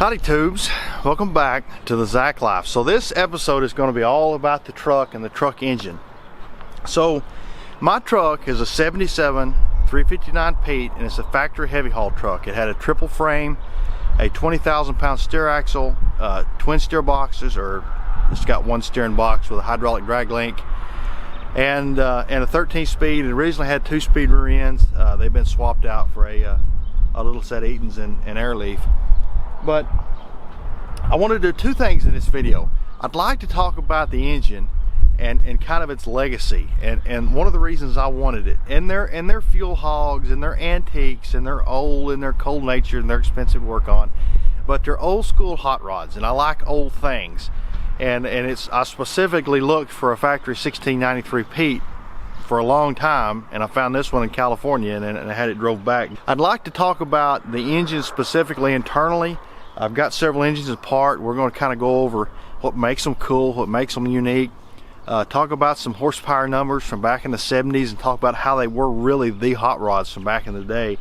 Howdy tubes, welcome back to the Zach Life. So this episode is going to be all about the truck and the truck engine. So my truck is a 77 359 Pete and it's a factory heavy haul truck. It had a triple frame, a 20,000 pound steer axle, twin steer boxes, or it's got one steering box with a hydraulic drag link, and a 13 speed. It originally had 2-speed rear ends. They've been swapped out for a little set of Eatons and Airleaf. But I want to do two things in this video. I'd like to talk about the engine and kind of its legacy, and one of the reasons I wanted it, and their fuel hogs and their antiques and their old and their cold nature and they're expensive to work on, but they're old school hot rods, and I like old things, and I specifically looked for a factory 1693 Pete for a long time, and I found this one in California, and I had it drove back. I'd like to talk about the engine specifically internally. I've got several engines apart. We're going to kind of go over what makes them cool, what makes them unique, talk about some horsepower numbers from back in the 70s, and talk about how they were really the hot rods from back in the day.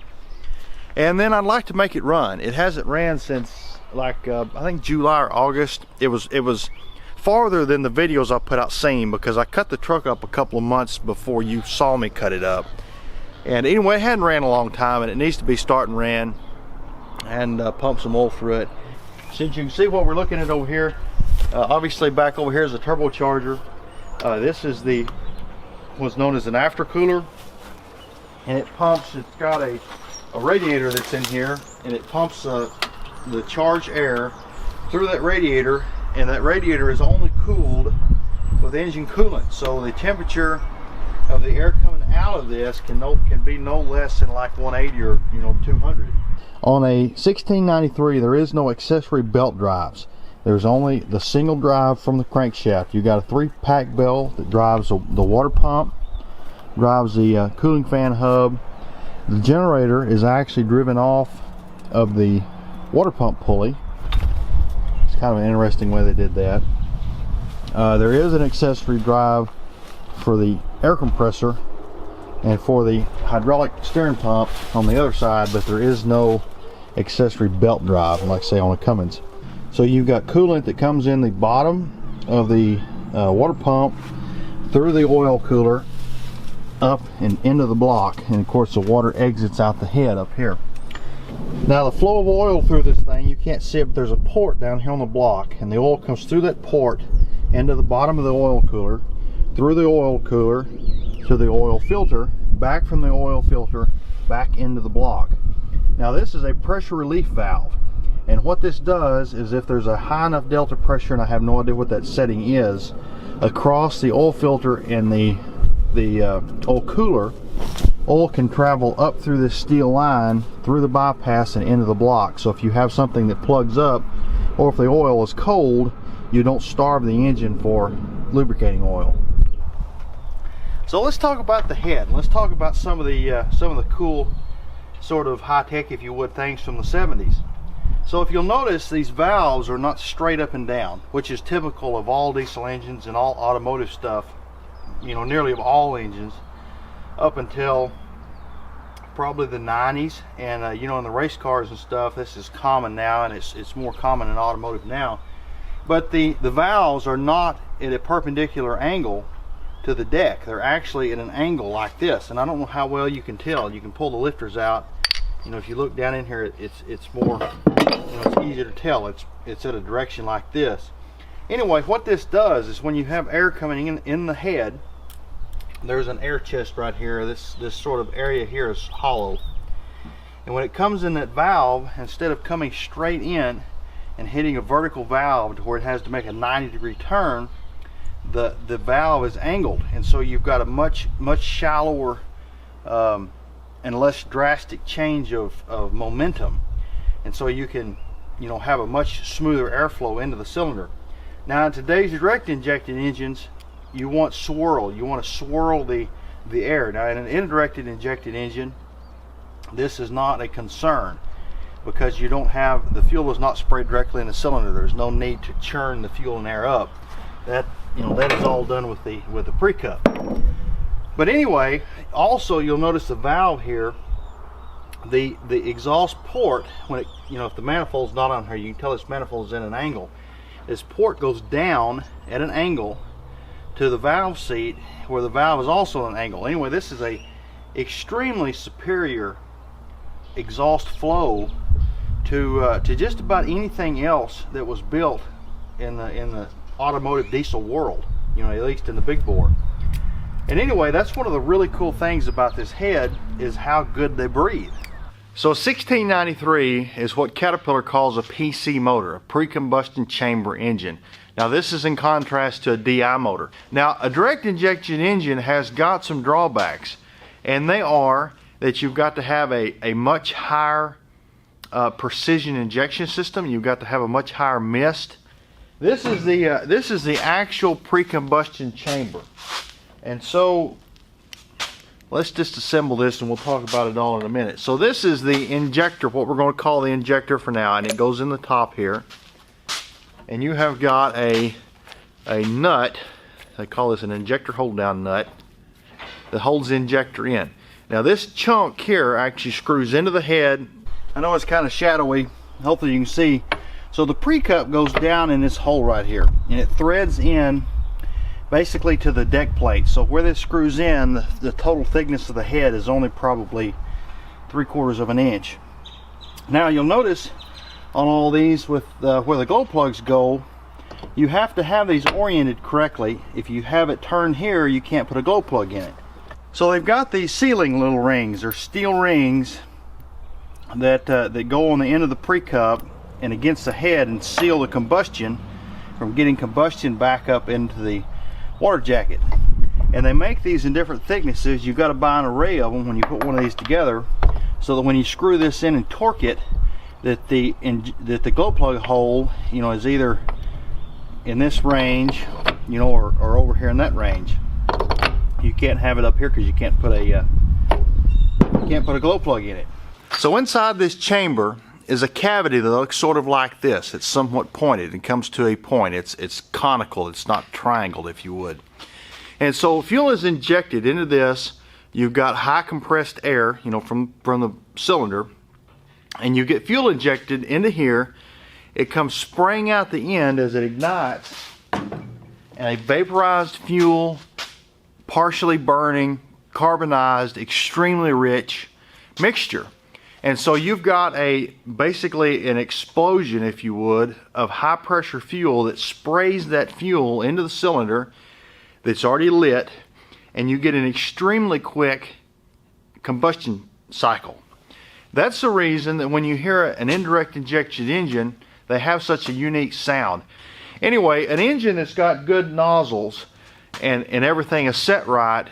And then I'd like to make it run. It hasn't ran since like I think July or August. It was farther than the videos I put out seen, because I cut the truck up a couple of months before you saw me cut it up. And anyway, it hadn't ran a long time, and it needs to be start and ran, and pump some oil through it. Since you can see what we're looking at over here, obviously back over here is a turbocharger. This is what's known as an aftercooler, and it pumps. It's got a radiator that's in here, and it pumps the charged air through that radiator, and that radiator is only cooled with engine coolant. So the temperature of the air coming out of this can be no less than like 180 or 200. On a 1693, there is no accessory belt drives. There's only the single drive from the crankshaft. You got a 3-pack belt that drives the water pump, drives the cooling fan hub. The generator is actually driven off of the water pump pulley. It's kind of an interesting way they did that. There is an accessory drive for the air compressor and for the hydraulic steering pump on the other side, but there is no accessory belt drive, like say on a Cummins. So you've got coolant that comes in the bottom of the water pump through the oil cooler up and into the block, and of course the water exits out the head up here. Now the flow of oil through this thing, you can't see it, but there's a port down here on the block, and the oil comes through that port into the bottom of the oil cooler, through the oil cooler to the oil filter, back from the oil filter back into the block. Now this is a pressure relief valve, and what this does is if there's a high enough delta pressure, and I have no idea what that setting is, across the oil filter and the oil cooler, oil can travel up through this steel line, through the bypass and into the block. So if you have something that plugs up, or if the oil is cold, you don't starve the engine for lubricating oil. So let's talk about the head. Let's talk about some of the cool sort of high-tech, if you would, things from the 70s. So if you'll notice, these valves are not straight up and down, which is typical of all diesel engines and all automotive stuff, nearly of all engines up until probably the 90s. And in the race cars and stuff, this is common now, and it's more common in automotive now. But the valves are not at a perpendicular angle to the deck. They're actually at an angle like this, and I don't know how well you can tell. You can pull the lifters out. If you look down in here, it's more, it's easier to tell. It's at a direction like this. Anyway, what this does is when you have air coming in the head, there's an air chest right here. This sort of area here is hollow, and when it comes in that valve, instead of coming straight in and hitting a vertical valve to where it has to make a 90-degree turn, the valve is angled, and so you've got a much shallower and less drastic change of momentum, and so you can have a much smoother airflow into the cylinder. Now in today's direct injected engines, you want swirl. You want to swirl the air. Now in an indirected injected engine, this is not a concern, because you don't have, the fuel is not sprayed directly in the cylinder. There's no need to churn the fuel and air up. That is all done with the pre-cup. But anyway, also you'll notice the valve here the exhaust port, when it, you know, if the manifold's not on here, you can tell this manifold's in an angle. This port goes down at an angle to the valve seat, where the valve is also at an angle. Anyway, this is a extremely superior exhaust flow to just about anything else that was built in the automotive diesel world, you know, at least in the big bore. And anyway, that's one of the really cool things about this head, is how good they breathe. So 1693 is what Caterpillar calls a PC motor, a pre-combustion chamber engine. Now this is in contrast to a DI motor. Now a direct injection engine has got some drawbacks, and they are that you've got to have a much higher precision injection system. You've got to have a much higher mist. This is the actual pre-combustion chamber, and so let's disassemble this and we'll talk about it all in a minute. So this is the injector, what we're going to call the injector for now, and it goes in the top here. And you have got a nut, they call this an injector hold down nut, that holds the injector in. Now this chunk here actually screws into the head. I know it's kind of shadowy, hopefully you can see. So the pre-cup goes down in this hole right here, and it threads in basically to the deck plate. So where this screws in, the total thickness of the head is only probably 3/4 of an inch. Now you'll notice on all these with where the glow plugs go, you have to have these oriented correctly. If you have it turned here, you can't put a glow plug in it. So they've got these sealing little rings, or steel rings, that go on the end of the pre-cup and against the head and seal the combustion from getting combustion back up into the water jacket. And they make these in different thicknesses. You've got to buy an array of them when you put one of these together, so that when you screw this in and torque it, that the glow plug hole, you know, is either in this range, you know, or over here in that range. You can't have it up here because you can't put a glow plug in it. So inside this chamber is a cavity that looks sort of like this. It's somewhat pointed and comes to a point. It's conical. It's not triangled, if you would. And so fuel is injected into this. You've got high compressed air, you know, from the cylinder, and you get fuel injected into here. It comes spraying out the end as it ignites, and a vaporized fuel, partially burning, carbonized, extremely rich mixture. And so you've got basically an explosion, if you would, of high pressure fuel that sprays that fuel into the cylinder that's already lit, and you get an extremely quick combustion cycle. That's the reason that when you hear an indirect injection engine, they have such a unique sound. Anyway, an engine that's got good nozzles and everything is set right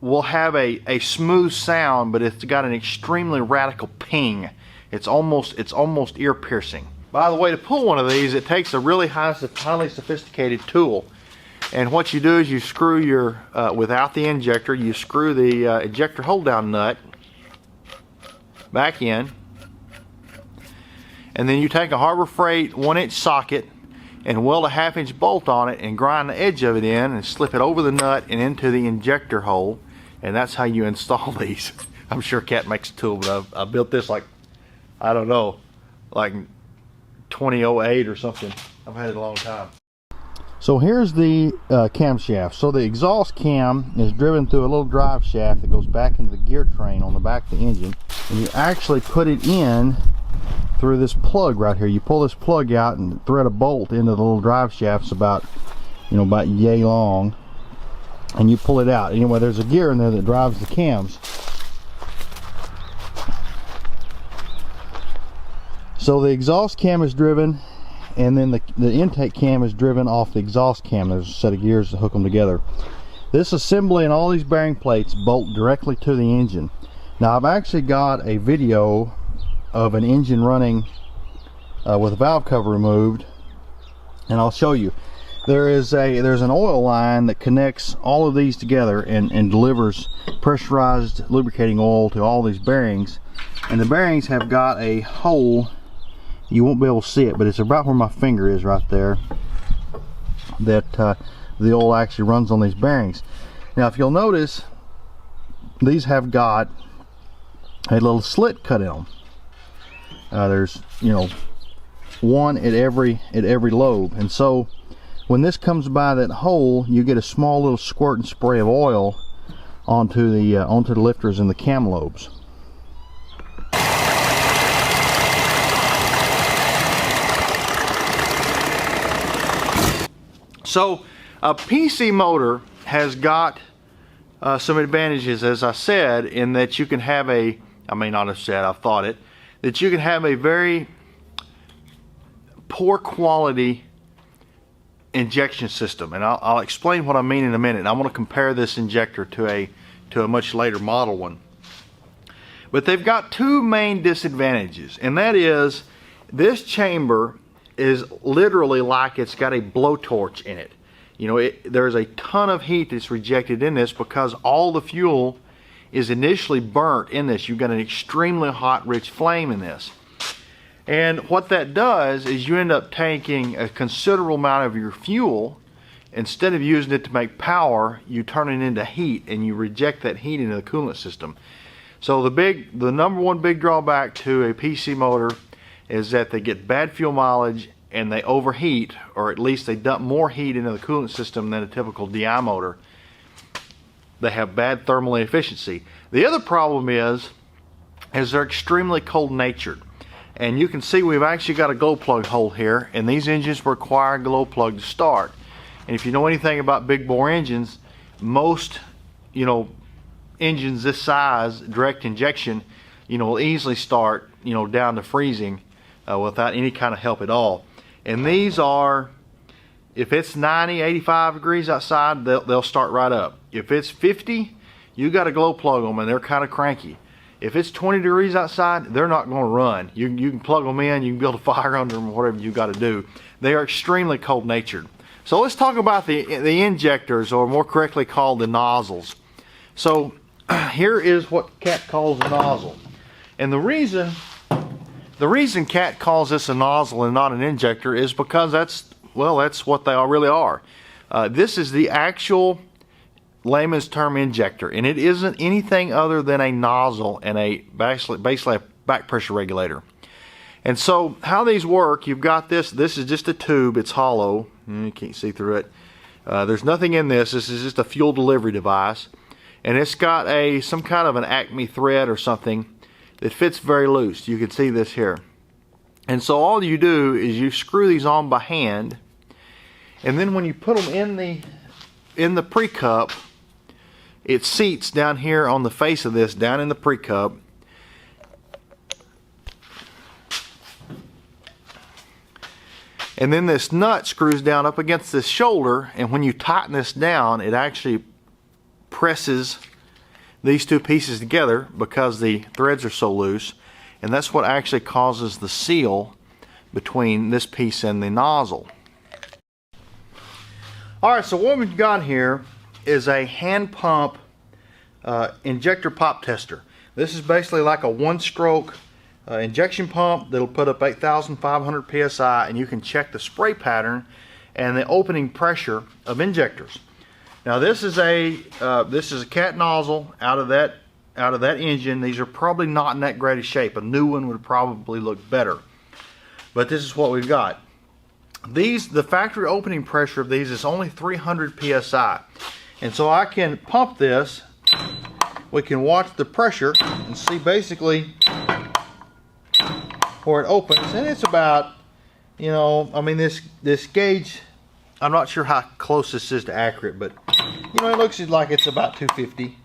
will have a smooth sound, but it's got an extremely radical ping. It's almost ear piercing. By the way, to pull one of these, it takes a really highly sophisticated tool. And what you do is you screw your, without the injector, you screw the injector hold down nut back in, and then you take a Harbor Freight 1-inch socket and weld a 1/2-inch bolt on it and grind the edge of it in and slip it over the nut and into the injector hole, and that's how you install these. I'm sure Cat makes a tool, but I built this like, I don't know, like 2008 or something. I've had it a long time. So here's the camshaft. So the exhaust cam is driven through a little drive shaft that goes back into the gear train on the back of the engine, and you actually put it in through this plug right here. You pull this plug out and thread a bolt into the little drive shafts about yay long, and you pull it out. Anyway, there's a gear in there that drives the cams. So the exhaust cam is driven, and then the intake cam is driven off the exhaust cam. There's a set of gears to hook them together. This assembly and all these bearing plates bolt directly to the engine. Now I've actually got a video of an engine running with a valve cover removed, and I'll show you. There's an oil line that connects all of these together and delivers pressurized lubricating oil to all these bearings, and the bearings have got a hole. You won't be able to see it, but it's about where my finger is right there, that the oil actually runs on these bearings. Now if you'll notice, these have got a little slit cut in them. There's, you know, one at every lobe, and so when this comes by that hole, you get a small little squirt and spray of oil onto the lifters and the cam lobes. So a PC motor has got some advantages, as I said, in that you can have a, I may not have said, I've thought it, that you can have a very poor quality injection system, and I'll explain what I mean in a minute. I want to compare this injector to a much later model one. But they've got two main disadvantages, and that is this chamber is literally like it's got a blowtorch in it. You know, there's a ton of heat that's rejected in this because all the fuel is initially burnt in this. You've got an extremely hot, rich flame in this. And what that does is you end up taking a considerable amount of your fuel. Instead of using it to make power, you turn it into heat, and you reject that heat into the coolant system. So the number one big drawback to a PC motor is that they get bad fuel mileage and they overheat, or at least they dump more heat into the coolant system than a typical DI motor. They have bad thermal efficiency. The other problem is they're extremely cold natured. And you can see we've actually got a glow plug hole here, and these engines require a glow plug to start. And if you know anything about big bore engines, most, you know, engines this size, direct injection, you know, will easily start, you know, down to freezing without any kind of help at all. And these are, if it's 90, 85 degrees outside, they'll start right up. If it's 50, you got to glow plug them, and they're kind of cranky. If it's 20 degrees outside, they're not going to run. You can plug them in, you can build a fire under them, whatever you got to do. They are extremely cold natured. So let's talk about the injectors, or more correctly called the nozzles. So here is what Cat calls a nozzle. And the reason Cat calls this a nozzle and not an injector is because that's what they all really are. This is the actual layman's term injector, and it isn't anything other than a nozzle and basically a back pressure regulator. And so how these work, you've got this is just a tube, it's hollow, you can't see through it. There's nothing in this is just a fuel delivery device, and it's got some kind of an Acme thread or something that fits very loose. You can see this here. And so all you do is you screw these on by hand, and then when you put them in the pre-cup, it seats down here on the face of this, down in the pre-cup. And then this nut screws down up against this shoulder, and when you tighten this down, it actually presses these two pieces together because the threads are so loose, and that's what actually causes the seal between this piece and the nozzle. Alright, so what we've got here is a hand pump injector pop tester. This is basically like a one-stroke injection pump that'll put up 8,500 psi, and you can check the spray pattern and the opening pressure of injectors. Now this is a Cat nozzle out of that engine. These are probably not in that great a shape. A new one would probably look better, but this is what we've got. The factory opening pressure of these is only 300 psi, and so I can pump this. We can watch the pressure and see basically where it opens, and it's about, you know, I mean this gauge, I'm not sure how close this is to accurate, but you know, it looks like it's about 250.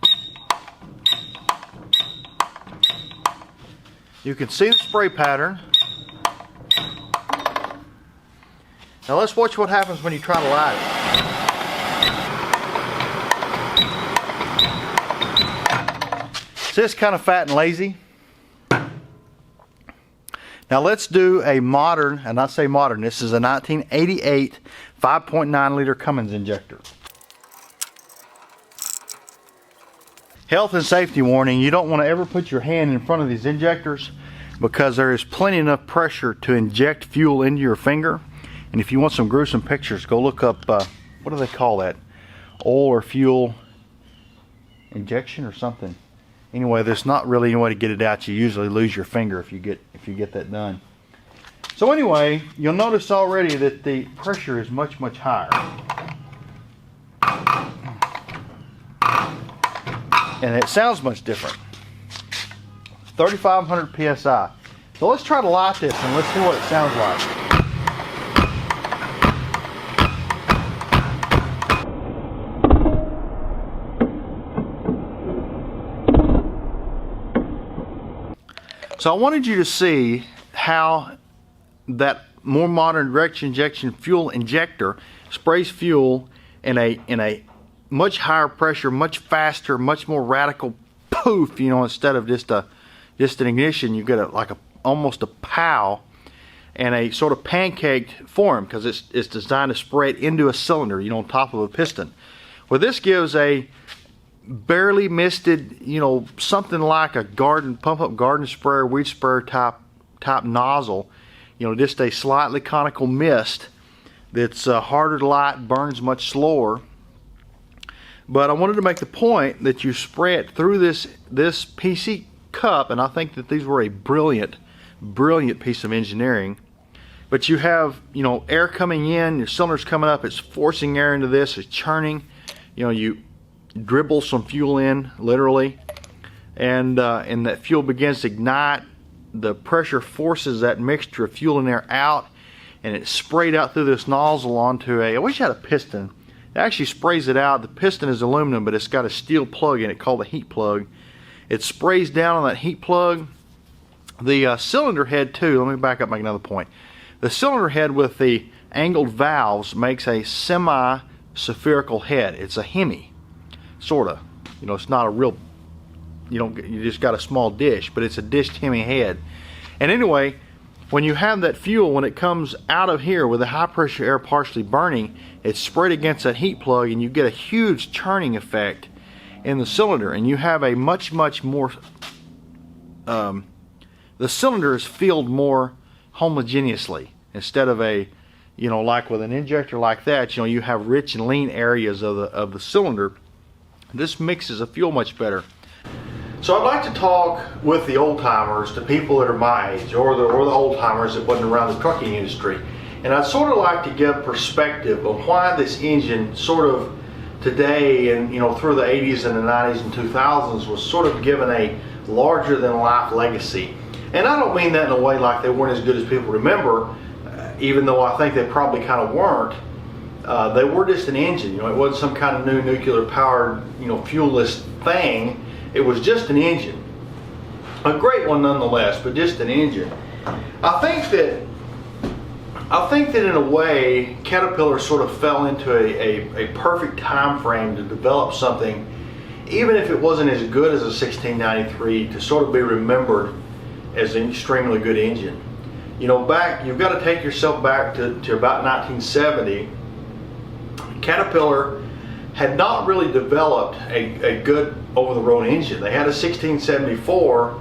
You can see the spray pattern. Now let's watch what happens when you try to light it. See, it's kind of fat and lazy. Now let's do a modern, and I say modern, this is a 1988 5.9 liter Cummins injector. Health and safety warning, you don't want to ever put your hand in front of these injectors because there is plenty enough pressure to inject fuel into your finger. And if you want some gruesome pictures, go look up, what do they call that? Oil or fuel injection or something. Anyway, there's not really any way to get it out. You usually lose your finger if you get that done. So anyway, you'll notice already that the pressure is much higher. And it sounds much different. 3,500 psi. So let's try to light this and let's see what it sounds like. So I wanted you to see how that more modern direct injection fuel injector sprays fuel in a much higher pressure, much faster, much more radical poof. You know, instead of just an ignition, you get almost a pow and a sort of pancaked form, because it's designed to spray it into a cylinder, you know, on top of a piston. Well, this gives a barely misted, you know, something like a pump up garden sprayer, weed sprayer type nozzle, you know, just a slightly conical mist that's harder to light, burns much slower. But I wanted to make the point that you spray it through this PC cup, and I think that these were a brilliant piece of engineering. But you have, you know, air coming in, your cylinder's coming up, it's forcing air into this, it's churning, you know, you dribble some fuel in, literally, and that fuel begins to ignite. The pressure forces that mixture of fuel and air out, and it's sprayed out through this nozzle onto I wish I had a piston. It actually sprays it out. The piston is aluminum, but it's got a steel plug in it called a heat plug. It sprays down on that heat plug. The cylinder head too, let me back up and make another point. The cylinder head with the angled valves makes a semi-spherical head. It's a Hemi. Sorta, you know, it's not a real, you just got a small dish, but it's a dished Hemi head. And anyway, when you have that fuel, when it comes out of here with the high pressure air partially burning, it's sprayed against that heat plug, and you get a huge churning effect in the cylinder, and you have a much more the cylinder is filled more homogeneously, instead of a, you know, like with an injector like that, you know, you have rich and lean areas of the cylinder. This mixes the fuel much better. So I'd like to talk with the old timers, the people that are my age, or the old timers that wasn't around the trucking industry. And I'd sort of like to give perspective of why this engine sort of today, and you know, through the 80s and the 90s and 2000s, was sort of given a larger than life legacy. And I don't mean that in a way like they weren't as good as people remember, even though I think they probably kind of weren't. They were just an engine, you know, it wasn't some kind of new nuclear powered, you know, fuelless thing. It was just an engine. A great one nonetheless, but just an engine. I think that in a way, Caterpillar sort of fell into a perfect time frame to develop something, even if it wasn't as good as a 1693, to sort of be remembered as an extremely good engine. You know, you've got to take yourself back to about 1970. Caterpillar had not really developed a good over-the-road engine. They had a 1674.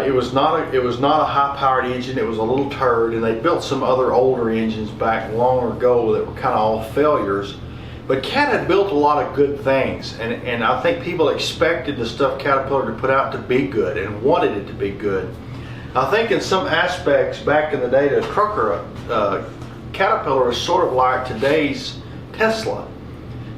It was not a high-powered engine. It was a little turd, and they built some other older engines back long ago that were kind of all failures. But Cat had built a lot of good things, and I think people expected the stuff Caterpillar to put out to be good and wanted it to be good. I think in some aspects back in the day, the trucker Caterpillar is sort of like today's Tesla.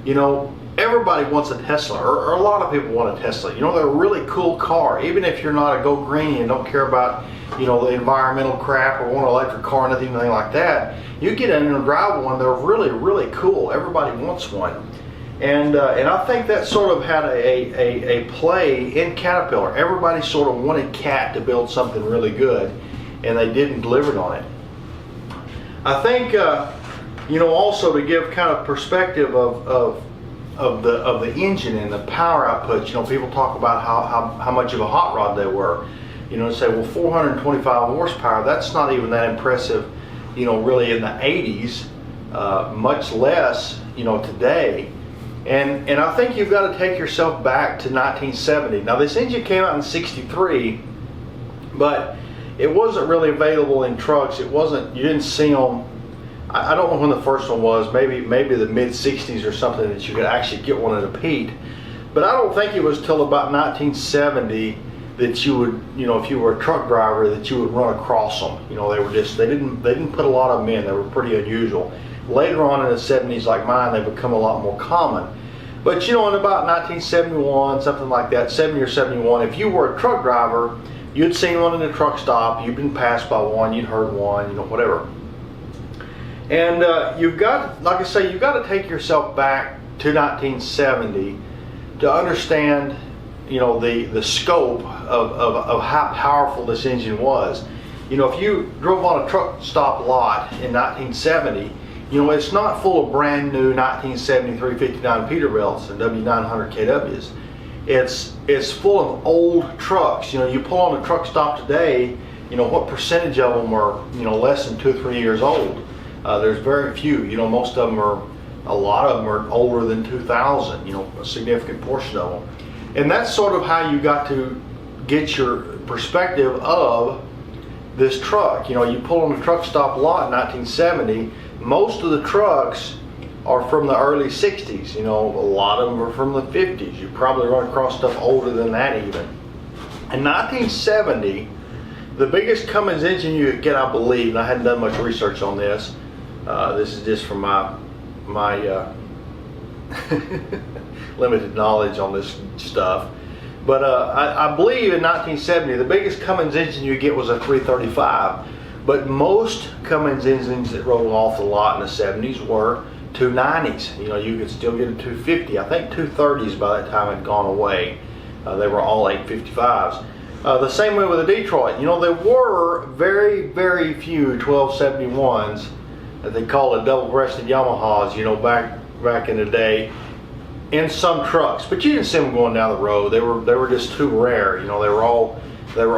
You know, everybody wants a Tesla, or a lot of people want a Tesla. You know, they're a really cool car. Even if you're not a go green and don't care about, you know, the environmental crap or want an electric car or anything like that, you get in and drive one, they're really cool. Everybody wants one. And I think that sort of had a play in Caterpillar. Everybody sort of wanted Cat to build something really good, and they didn't deliver on it. I think, you know, also to give kind of perspective of the engine and the power output. You know, people talk about how much of a hot rod they were. You know, say, well, 425 horsepower, that's not even that impressive, you know, really in the 80s, much less, you know, today. And I think you've got to take yourself back to 1970. Now, this engine came out in '63, but it wasn't really available in trucks. It wasn't, you didn't see them. I don't know when the first one was, maybe the mid-'60s or something, that you could actually get one at a Pete. But I don't think it was till about 1970 that you would, you know, if you were a truck driver, that you would run across them. You know, they didn't put a lot of them in. They were pretty unusual. Later on in the 70s, like mine, they become a lot more common. But you know, in about 1971, something like that, 70 or 71, if you were a truck driver, you'd seen one in a truck stop, you'd been passed by one, you'd heard one, you know, whatever. And you've got, like I say, you've got to take yourself back to 1970 to understand, you know, the scope of how powerful this engine was. You know, if you drove on a truck stop lot in 1970, you know, it's not full of brand new 1970 359 Peterbilts and W900 KWs. It's full of old trucks. You know, you pull on a truck stop today, you know, what percentage of them are, you know, less than 2 or 3 years old? There's very few. You know, most of them are, a lot of them are older than 2000, you know, a significant portion of them. And that's sort of how you got to get your perspective of this truck. You know, you pull on a truck stop lot in 1970, most of the trucks are from the early 60s. You know, a lot of them are from the 50s. You probably run across stuff older than that even. In 1970, the biggest Cummins engine you could get, I believe, and I hadn't done much research on this, this is just from my limited knowledge on this stuff, but I believe in 1970 the biggest Cummins engine you get was a 335, but most Cummins engines that rolled off the lot in the 70s were 290s. You know, you could still get a 250. I think 230s by that time had gone away. They were all 855s. The same way with the Detroit. You know, there were very, very few 1271s that they called a double-breasted Yamahas, you know, back in the day, in some trucks, but you didn't see them going down the road. They were just too rare. You know, they were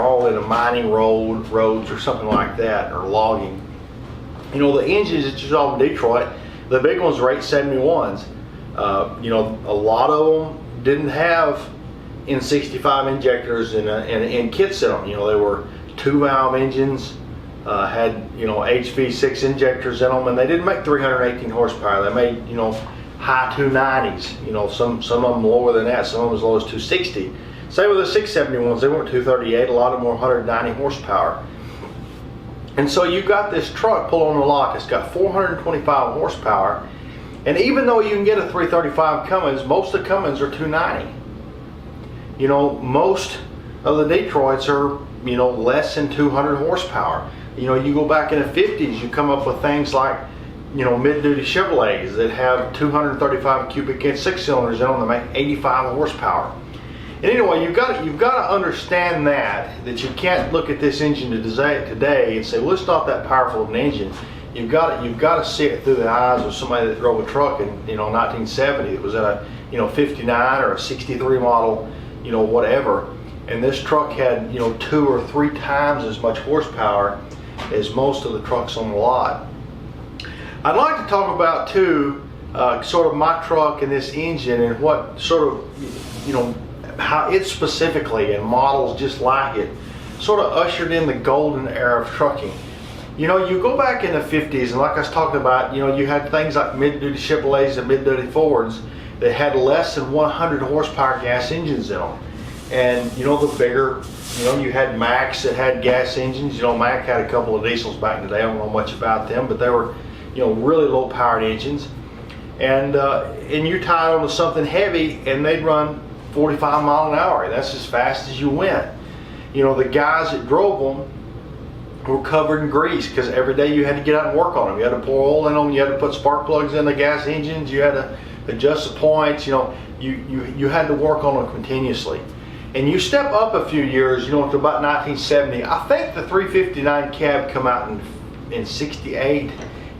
all in a mining roads or something like that, or logging. You know, the engines that you saw in Detroit, the big ones were 871s. You know, a lot of them didn't have N65 injectors and kits in them. You know, they were 2-valve engines, had, you know, HV6 injectors in them, and they didn't make 318 horsepower. They made, you know, high 290s. You know, some of them lower than that, some of them as low as 260. Same with the 671s, they weren't 238, a lot of them were 190 horsepower. And so you've got this truck pulled on the lot, it's got 425 horsepower, and even though you can get a 335 Cummins, most of the Cummins are 290. You know, most of the Detroits are, you know, less than 200 horsepower. You know, you go back in the 50s, you come up with things like, you know, mid-duty Chevrolets that have 235 cubic inch 6-cylinders in them that make 85 horsepower. And anyway, you've got to understand that you can't look at this engine today and say, well, it's not that powerful of an engine. You've got to see it through the eyes of somebody that drove a truck in, you know, 1970 that was in a, you know, 59 or a 63 model, you know, whatever. And this truck had, you know, 2 or 3 times as much horsepower as most of the trucks on the lot. I'd like to talk about too, sort of my truck and this engine and what sort of, you know, how it specifically and models just like it sort of ushered in the golden era of trucking. You know, you go back in the 50s, and like I was talking about, you know, you had things like mid-duty Chevrolets and mid-duty Fords that had less than 100 horsepower gas engines in them. And, you know, the bigger, you know, you had Macs that had gas engines. You know, Mac had a couple of diesels back in the day. I don't know much about them, but they were, you know, really low powered engines. And you tied on to something heavy and they'd run 45 mile an hour. That's as fast as you went. You know, the guys that drove them were covered in grease because every day you had to get out and work on them. You had to pour oil in them, you had to put spark plugs in the gas engines, you had to adjust the points, you know, you had to work on them continuously. And you step up a few years, you know, to about 1970. I think the 359 cab come out in 68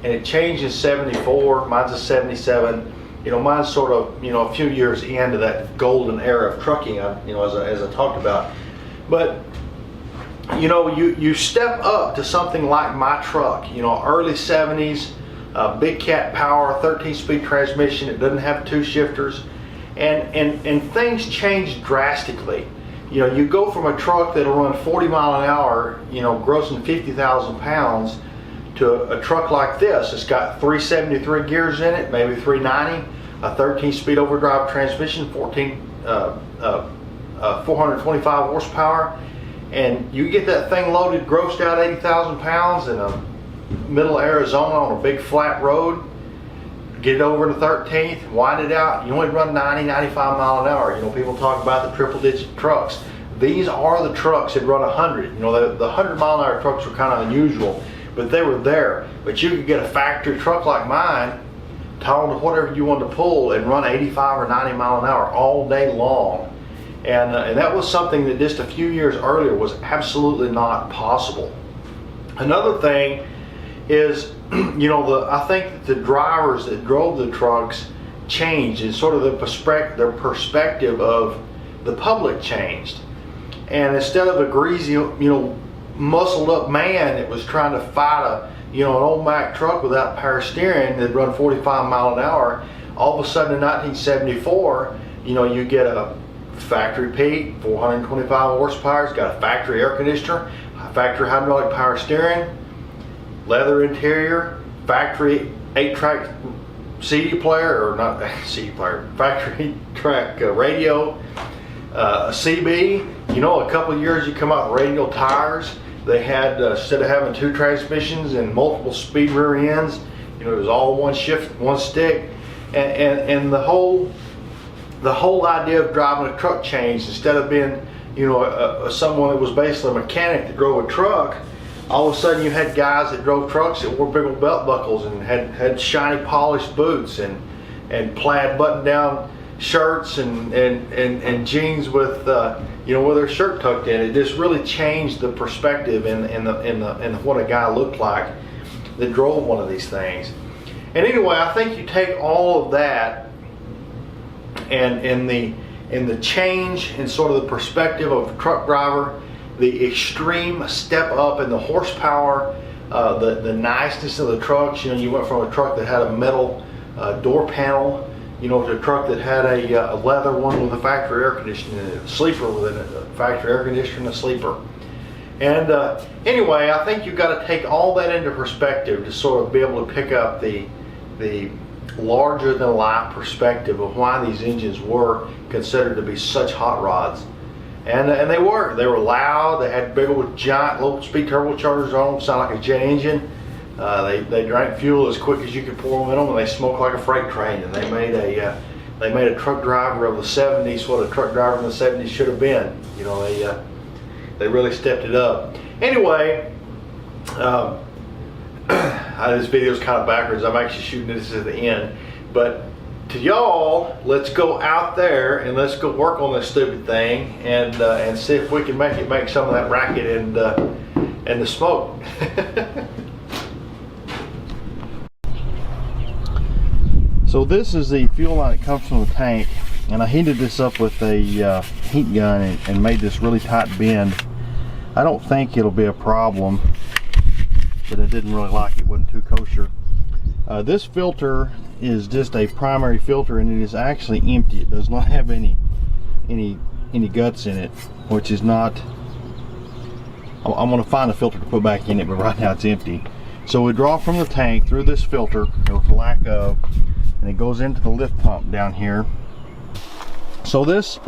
and it changed in 74. Mine's a 77. You know, mine's sort of, you know, a few years into that golden era of trucking, you know, as I talked about. But, you know, you step up to something like my truck, you know, early 70s, big cat power, 13-speed transmission. It doesn't have 2 shifters. And things change drastically. You know, you go from a truck that'll run 40 mile an hour, you know, grossing 50,000 pounds, to a truck like this. It's got 373 gears in it, maybe 390, a 13-speed overdrive transmission, 14 425 horsepower, and you get that thing loaded, grossed out 80,000 pounds in middle of Arizona on a big flat road. Get it over to 13th, wind it out. You only run 90, 95 mile an hour. You know, people talk about the triple digit trucks. These are the trucks that run 100. You know, the 100 mile an hour trucks were kind of unusual, but they were there. But you could get a factory truck like mine, towed to whatever you wanted to pull, and run 85 or 90 mile an hour all day long. And that was something that just a few years earlier was absolutely not possible. Another thing is, you know, I think that the drivers that drove the trucks changed, and sort of their perspective of the public changed. And instead of a greasy, you know, muscled up man that was trying to fight an old Mack truck without power steering that run 45 mile an hour, all of a sudden in 1974, you know, you get a factory Pete, 425 horsepower, it's got a factory air conditioner, a factory hydraulic power steering, leather interior, factory 8-track CD player, or not CD player, factory track radio, CB. You know, a couple of years you come out with radial tires. They had, instead of having 2 transmissions and multiple speed rear ends, you know, it was all one shift, one stick, and the whole idea of driving a truck changed. Instead of being, you know, someone that was basically a mechanic that drove a truck, all of a sudden you had guys that drove trucks that wore big old belt buckles and had shiny polished boots and plaid button down shirts and jeans with you know, with their shirt tucked in. It just really changed the perspective in what a guy looked like that drove one of these things. And anyway, I think you take all of that and in the change in sort of the perspective of a truck driver, the extreme step up in the horsepower, the niceness of the trucks. You know, you went from a truck that had a metal door panel, you know, to a truck that had a leather one with a factory air conditioner, a sleeper with a factory air conditioner and a sleeper. And anyway, I think you've got to take all that into perspective to sort of be able to pick up the larger than life perspective of why these engines were considered to be such hot rods. And they were loud. They had big old giant low speed turbochargers on them, sound like a jet engine. They drank fuel as quick as you could pour them in them, and they smoked like a freight train. And they made a truck driver of the 70s what a truck driver in the 70s should have been. You know, they really stepped it up. Anyway, this video's kind of backwards. I'm actually shooting this at the end, but to y'all, let's go out there and let's go work on this stupid thing and see if we can make some of that racket and the smoke. So this is the fuel line that comes from the tank, and I heated this up with a heat gun and made this really tight bend. I don't think it'll be a problem, but I didn't really like it. It wasn't too kosher. This filter is just a primary filter, and it is actually empty. It does not have any guts in it, which is not. I'm going to find a filter to put back in it, but right now it's empty. So we draw from the tank through this filter with lack of, and it goes into the lift pump down here. So this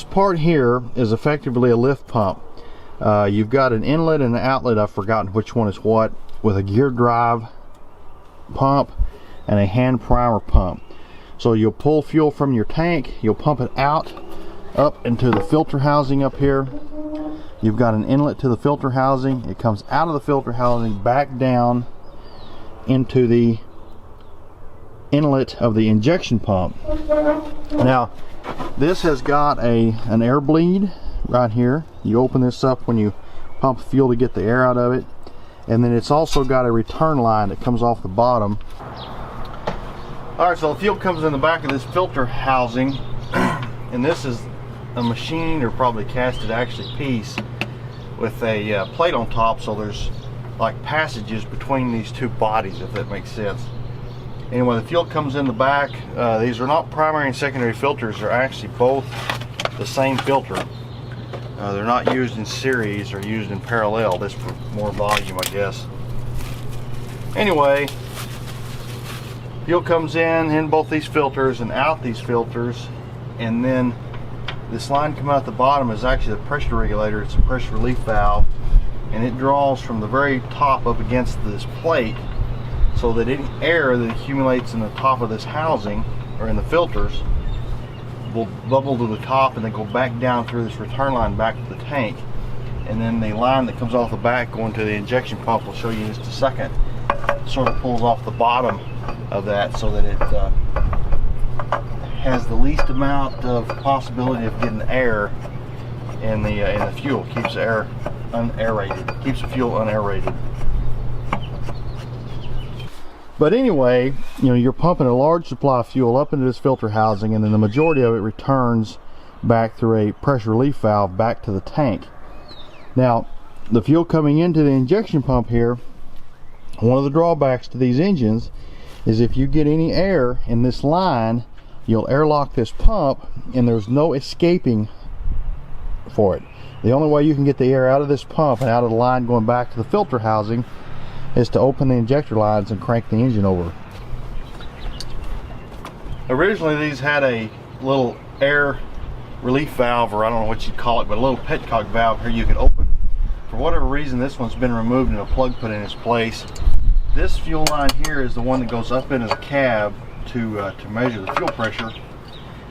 part here is effectively a lift pump. You've got an inlet and an outlet, I've forgotten which one is what, with a gear drive pump and a hand primer pump. So you'll pull fuel from your tank, you'll pump it out up into the filter housing up here. You've got an inlet to the filter housing. It comes out of the filter housing back down into the inlet of the injection pump. Now this has got an air bleed right here. You open this up when you pump fuel to get the air out of it, and then it's also got a return line that comes off the bottom. Alright, so the fuel comes in the back of this filter housing, and this is a machined or probably casted actually piece with a plate on top, so there's like passages between these two bodies, if that makes sense. Anyway, the fuel comes in the back. These are not primary and secondary filters, they're actually both the same filter. They're not used in series or used in parallel, this for more volume, I guess. Anyway, fuel comes in both these filters and out these filters, and then this line coming out the bottom is actually the pressure regulator. It's a pressure relief valve, and it draws from the very top up against this plate so that any air that accumulates in the top of this housing or in the filters will bubble to the top and then go back down through this return line back to the tank. And then the line that comes off the back going to the injection pump, we'll show you in just a second, sort of pulls off the bottom of that so that it has the least amount of possibility of getting air in the fuel. Keeps the air unaerated. Keeps the fuel unaerated. But anyway, you know, you're pumping a large supply of fuel up into this filter housing, and then the majority of it returns back through a pressure relief valve back to the tank. Now, the fuel coming into the injection pump here, one of the drawbacks to these engines is if you get any air in this line, you'll airlock this pump and there's no escaping for it. The only way you can get the air out of this pump and out of the line going back to the filter housing is to open the injector lines and crank the engine over. Originally these had a little air relief valve, or I don't know what you'd call it, but a little petcock valve here you could open. For whatever reason, this one's been removed and a plug put in its place. This fuel line here is the one that goes up into the cab to measure the fuel pressure.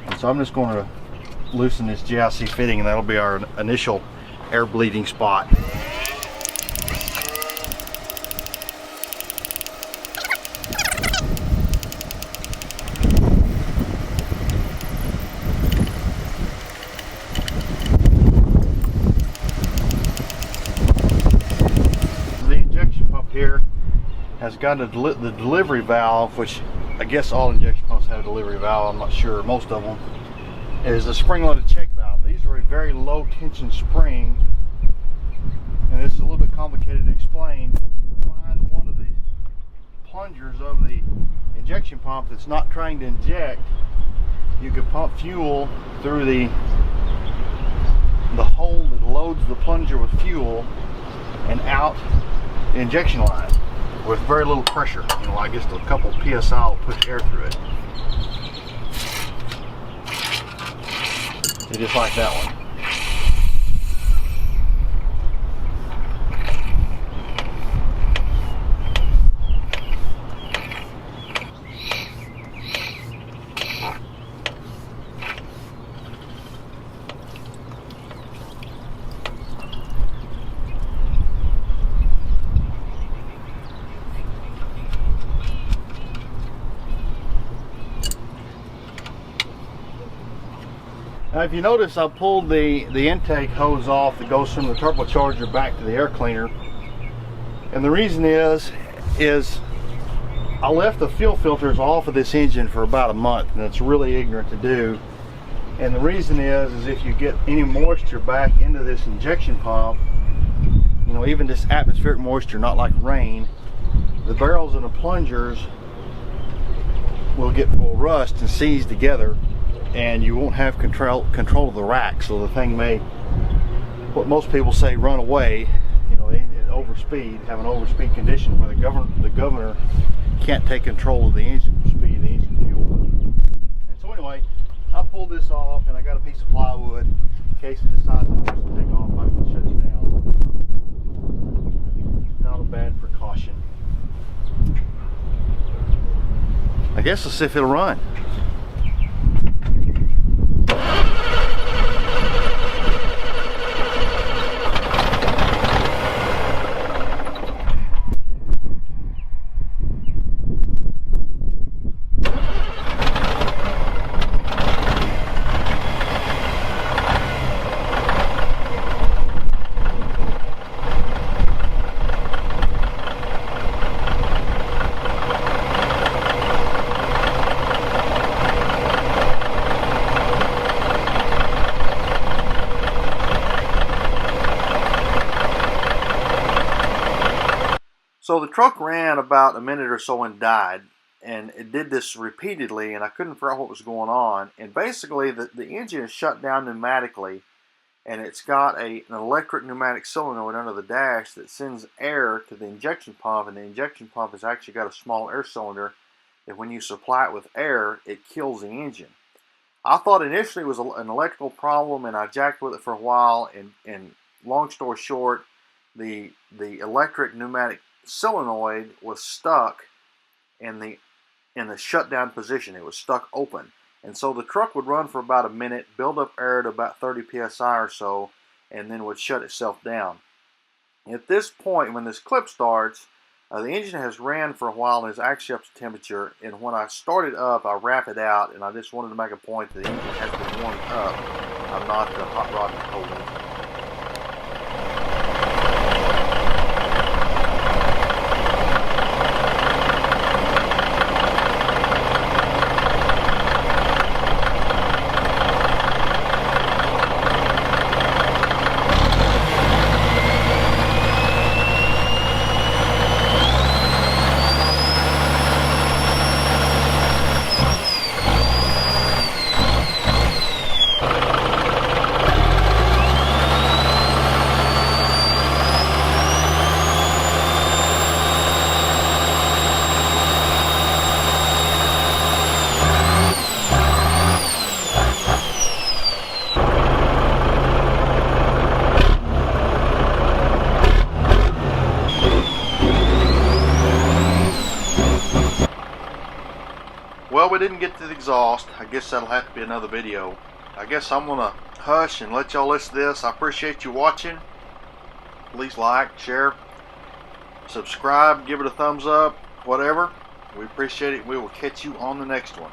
And so I'm just going to loosen this JIC fitting, and that'll be our initial air bleeding spot. Here has got the delivery valve, which I guess all injection pumps have a delivery valve, I'm not sure, most of them, is a spring-loaded check valve. These are a very low tension spring, and this is a little bit complicated to explain. If you find one of the plungers of the injection pump that's not trying to inject, you can pump fuel through the hole that loads the plunger with fuel and out the injection line with very little pressure. You know, like just a couple PSI will push air through it. Just like that one. Now if you notice, I pulled the intake hose off that goes from the turbocharger back to the air cleaner, and the reason is I left the fuel filters off of this engine for about a month, and it's really ignorant to do. And the reason is if you get any moisture back into this injection pump, you know, even this atmospheric moisture, not like rain, the barrels and the plungers will rust and seize together, and you won't have control of the rack, so the thing may, what most people say, run away. You know, overspeed, have an overspeed condition where the governor can't take control of the engine speed, the engine fuel. And so anyway, I pulled this off, and I got a piece of plywood in case it decides to take off. I can shut it down. Not a bad precaution. I guess let's see if it'll run. So the truck ran about a minute or so and died, and it did this repeatedly, and I couldn't figure out what was going on. And basically the engine is shut down pneumatically, and it's got an electric pneumatic solenoid under the dash that sends air to the injection pump, and the injection pump has actually got a small air cylinder that when you supply it with air, it kills the engine. I thought initially it was an electrical problem, and I jacked with it for a while, and long story short, the electric pneumatic solenoid was stuck in the shutdown position. It was stuck open, and so the truck would run for about a minute, build up air to about 30 psi or so, and then would shut itself down. At this point, when this clip starts, the engine has ran for a while and is actually up to temperature, and when I start it up, I wrap it out, and I just wanted to make a point that the engine has been warmed up. I'm not hot rodding the whole engine. Well, we didn't get to the exhaust. I guess that'll have to be another video. I guess I'm gonna hush and let y'all listen to this. I appreciate you watching. Please like, share, subscribe, give it a thumbs up, whatever. We appreciate it. We will catch you on the next one.